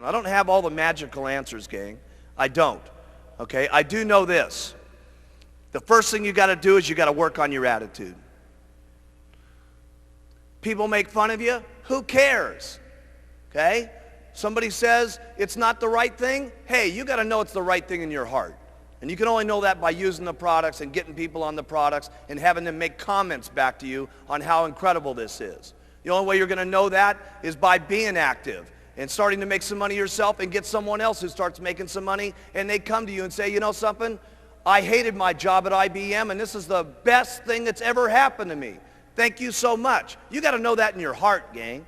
I don't have all the magical answers, gang. I don't. Okay? I do know this. The first thing you got to do is you got to work on your attitude. People make fun of you. Who cares? Okay? Somebody says it's not the right thing. Hey, you got to know it's the right thing in your heart. And you can only know that by using the products and getting people on the products and having them make comments back to you on how incredible this is. The only way you're going to know that is by being active and starting to make some money yourself and get someone else who starts making some money, and they come to you and say, you know something? I hated my job at IBM, and this is the best thing that's ever happened to me. Thank you so much. You got to know that in your heart, gang.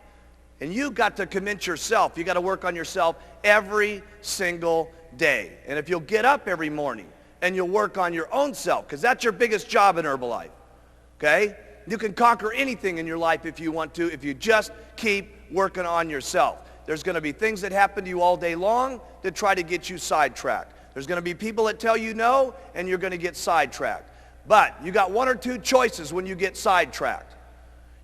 And you got to convince yourself. You got to work on yourself every single day. And if you'll get up every morning and you'll work on your own self, because that's your biggest job in Herbalife, okay? You can conquer anything in your life if you want to, if you just keep working on yourself. There's going to be things that happen to you all day long that try to get you sidetracked. There's going to be people that tell you no, and you're going to get sidetracked. But you got one or two choices when you get sidetracked.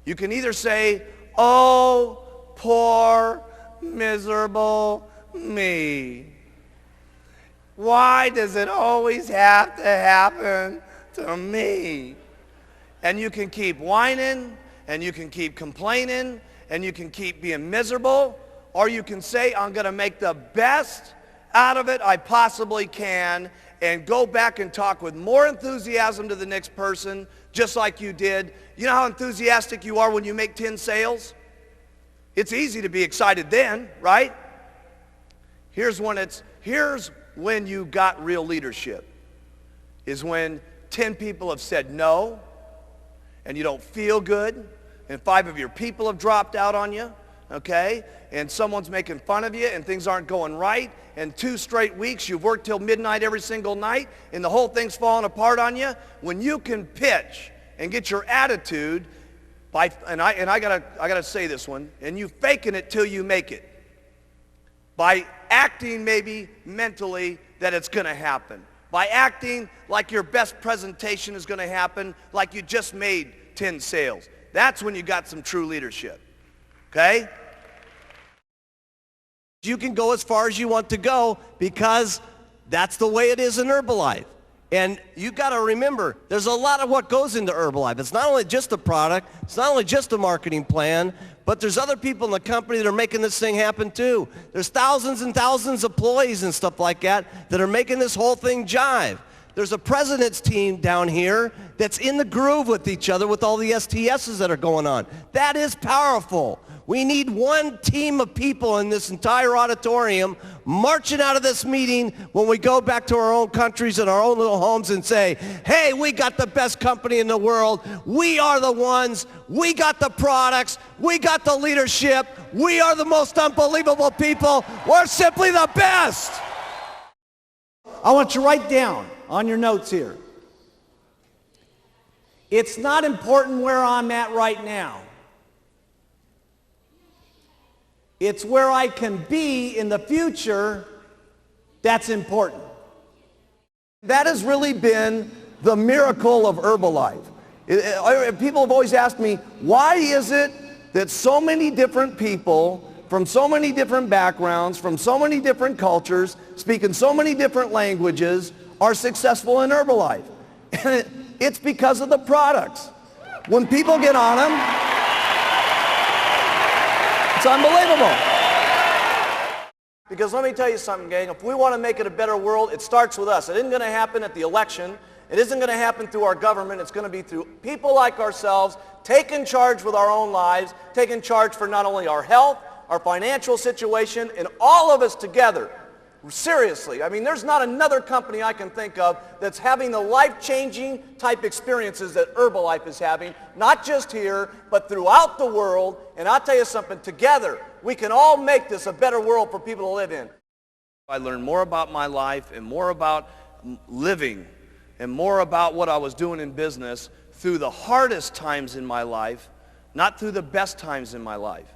You can either say, oh, poor, miserable me. Why does it always have to happen to me? And you can keep whining, and you can keep complaining, and you can keep being miserable, or you can say, I'm going to make the best out of it I possibly can, and go back and talk with more enthusiasm to the next person, just like you did. You know how enthusiastic you are when you make 10 sales? It's easy to be excited then, right? Here's when you got real leadership, is when 10 people have said no, and you don't feel good, and 5 of your people have dropped out on you, okay? And someone's making fun of you, and things aren't going right, and 2 straight weeks you've worked till midnight every single night, and the whole thing's falling apart on you. When you can pitch and get your attitude, and I gotta say this one, and you faking it till you make it, by acting maybe mentally that it's going to happen, by acting like your best presentation is going to happen, like you just made 10 sales. That's when you got some true leadership, okay? You can go as far as you want to go because that's the way it is in Herbalife. And you got to remember, there's a lot of what goes into Herbalife. It's not only just a product, it's not only just a marketing plan, but there's other people in the company that are making this thing happen too. There's thousands and thousands of employees and stuff like that are making this whole thing jive. There's a president's team down here that's in the groove with each other with all the STSs that are going on. That is powerful. We need one team of people in this entire auditorium marching out of this meeting when we go back to our own countries and our own little homes and say, hey, we got the best company in the world. We are the ones. We got the products. We got the leadership. We are the most unbelievable people. We're simply the best. I want you to write down on your notes here. It's not important where I'm at right now. It's where I can be in the future that's important. That has really been the miracle of Herbalife. People have always asked me, why is it that so many different people from so many different backgrounds, from so many different cultures, speaking so many different languages, are successful in Herbalife? And it's because of the products. When people get on them, it's unbelievable. Because let me tell you something, gang. If we want to make it a better world, it starts with us. It isn't going to happen at the election. It isn't going to happen through our government. It's going to be through people like ourselves taking charge with our own lives, taking charge for not only our health, our financial situation, and all of us together. Seriously, I mean, there's not another company I can think of that's having the life-changing type experiences that Herbalife is having, not just here, but throughout the world. And I'll tell you something, together, we can all make this a better world for people to live in. I learned more about my life and more about living and more about what I was doing in business through the hardest times in my life, not through the best times in my life.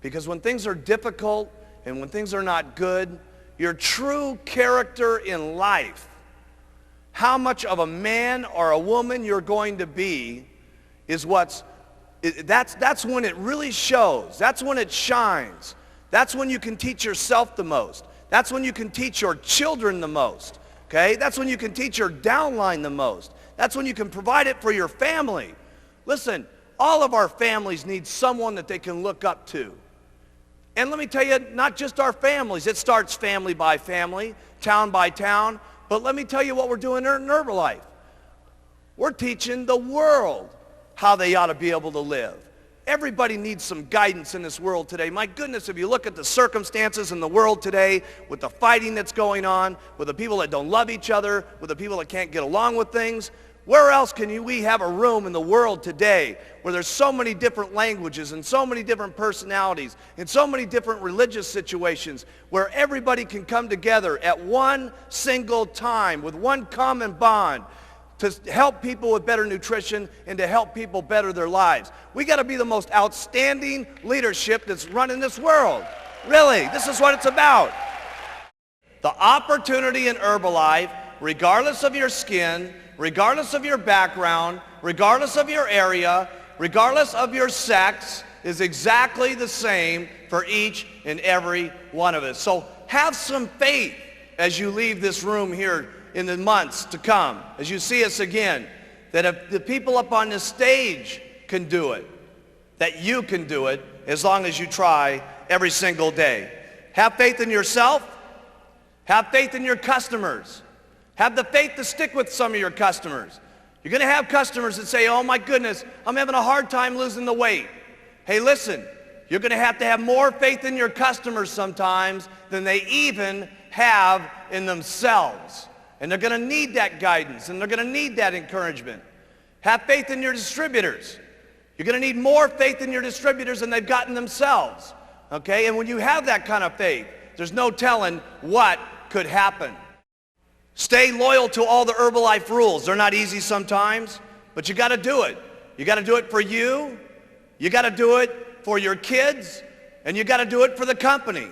Because when things are difficult and when things are not good, your true character in life, how much of a man or a woman you're going to be, is that's when it really shows. That's when it shines. That's when you can teach yourself the most. That's when you can teach your children the most. Okay? That's when you can teach your downline the most. That's when you can provide it for your family. Listen, all of our families need someone that they can look up to. And let me tell you, not just our families. It starts family by family, town by town. But let me tell you what we're doing in Herbalife. We're teaching the world how they ought to be able to live. Everybody needs some guidance in this world today. My goodness, if you look at the circumstances in the world today, with the fighting that's going on, with the people that don't love each other, with the people that can't get along with things, where else can we have a room in the world today where there's so many different languages and so many different personalities and so many different religious situations where everybody can come together at one single time with one common bond to help people with better nutrition and to help people better their lives? We got to be the most outstanding leadership that's running this world. Really, this is what it's about. The opportunity in Herbalife, regardless of your skin, regardless of your background, regardless of your area, regardless of your sex, is exactly the same for each and every one of us. So have some faith as you leave this room here in the months to come, as you see us again, that if the people up on this stage can do it, that you can do it as long as you try every single day. Have faith in yourself. Have faith in your customers. Have the faith to stick with some of your customers. You're going to have customers that say, oh my goodness, I'm having a hard time losing the weight. Hey, listen, you're going to have more faith in your customers sometimes than they even have in themselves. And they're going to need that guidance, and they're going to need that encouragement. Have faith in your distributors. You're going to need more faith in your distributors than they've gotten themselves. Okay? And when you have that kind of faith, there's no telling what could happen. Stay loyal to all the Herbalife rules. They're not easy sometimes, but you got to do it. You got to do it for you. You got to do it for your kids, and you got to do it for the company.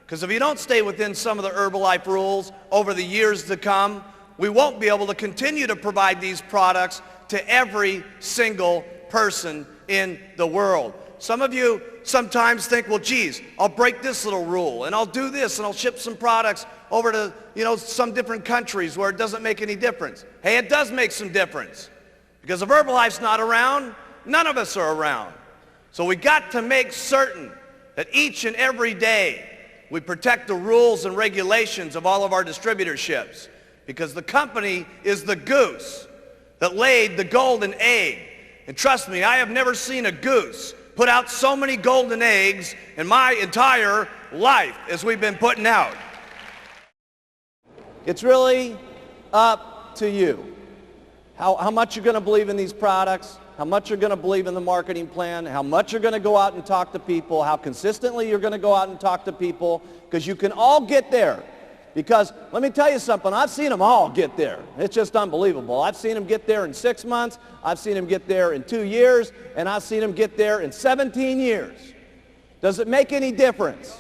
Because if you don't stay within some of the Herbalife rules over the years to come, we won't be able to continue to provide these products to every single person in the world. Some of you sometimes think, well, geez, I'll break this little rule, and I'll do this, and I'll ship some products over to, some different countries where it doesn't make any difference. Hey, it does make some difference. Because if Herbalife's not around, none of us are around. So we got to make certain that each and every day we protect the rules and regulations of all of our distributorships. Because the company is the goose that laid the golden egg. And trust me, I have never seen a goose put out so many golden eggs in my entire life as we've been putting out. It's really up to you. How much you're going to believe in these products, how much you're going to believe in the marketing plan, how much you're going to go out and talk to people, how consistently you're going to go out and talk to people, because you can all get there. Because let me tell you something, I've seen them all get there. It's just unbelievable. I've seen them get there in 6 months, I've seen them get there in 2 years, and I've seen them get there in 17 years. Does it make any difference?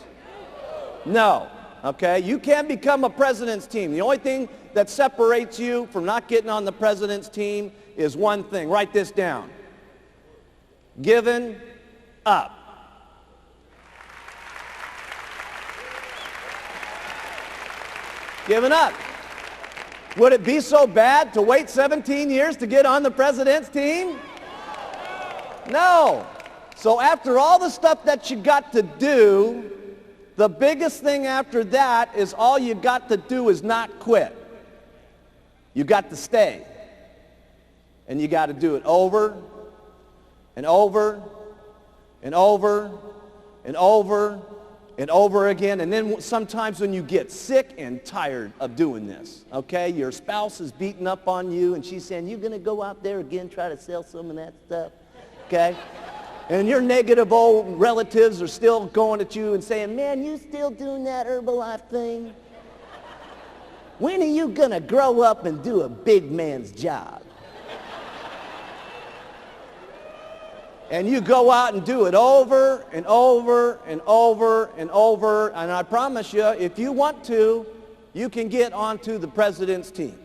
No. Okay? You can't become a president's team. The only thing that separates you from not getting on the president's team is one thing. Write this down. Giving up. Giving up. Would it be so bad to wait 17 years to get on the president's team? No. So after all the stuff that you got to do, the biggest thing after that is all you got to do is not quit. You got to stay. And you got to do it over and over and over and over and over again. And then sometimes when you get sick and tired of doing this, okay, your spouse is beating up on you and she's saying, you're going to go out there again, try to sell some of that stuff, okay? And your negative old relatives are still going at you and saying, man, you still doing that Herbalife thing? When are you going to grow up and do a big man's job? And you go out and do it over and over and over and over. And I promise you, if you want to, you can get onto the president's team.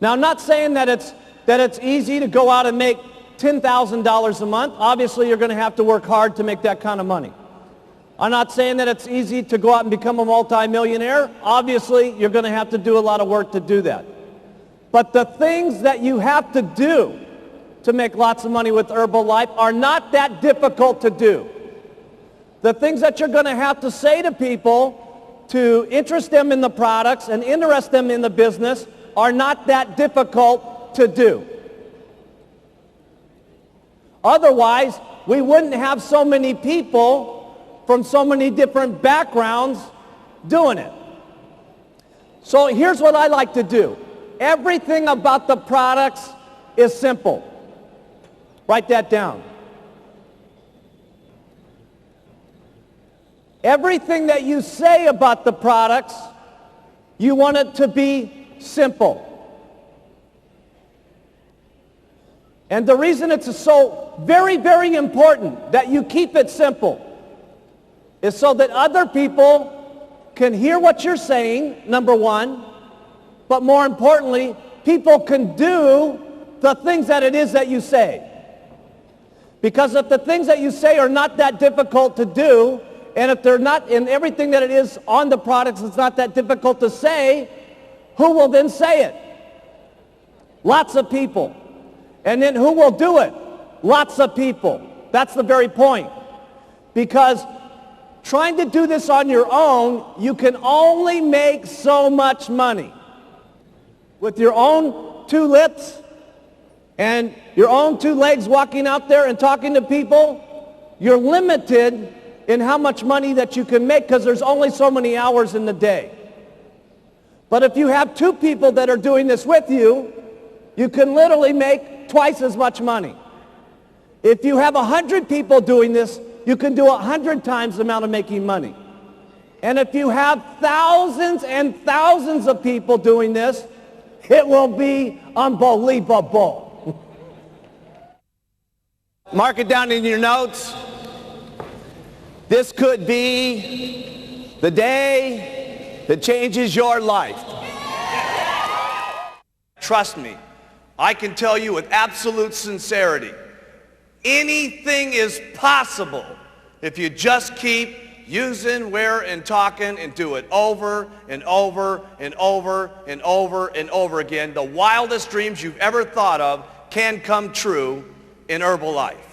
Now, I'm not saying that it's easy to go out and make $10,000 a month. Obviously, you're going to have to work hard to make that kind of money. I'm not saying that it's easy to go out and become a multimillionaire. Obviously, you're going to have to do a lot of work to do that. But the things that you have to do to make lots of money with Herbalife are not that difficult to do. The things that you're going to have to say to people to interest them in the products and interest them in the business are not that difficult to do. Otherwise, we wouldn't have so many people from so many different backgrounds doing it. So here's what I like to do. Everything about the products is simple. Write that down. Everything that you say about the products, you want it to be simple. And the reason it's so very, very important that you keep it simple is so that other people can hear what you're saying, number one, but more importantly, people can do the things that it is that you say. Because if the things that you say are not that difficult to do, and if they're not in everything that it is on the products, it's not that difficult to say, who will then say it? Lots of people. And then who will do it? Lots of people. That's the very point. Because trying to do this on your own, you can only make so much money. With your own two lips and your own two legs walking out there and talking to people, you're limited in how much money that you can make because there's only so many hours in the day. But if you have two people that are doing this with you, you can literally make twice as much money. If you have 100 people doing this, you can do 100 times the amount of making money. And if you have thousands and thousands of people doing this, it will be unbelievable. Mark it down in your notes. This could be the day that changes your life. Trust me, I can tell you with absolute sincerity, anything is possible if you just keep using, where, and talking and do it over and over and over and over and over again. The wildest dreams you've ever thought of can come true in Herbalife.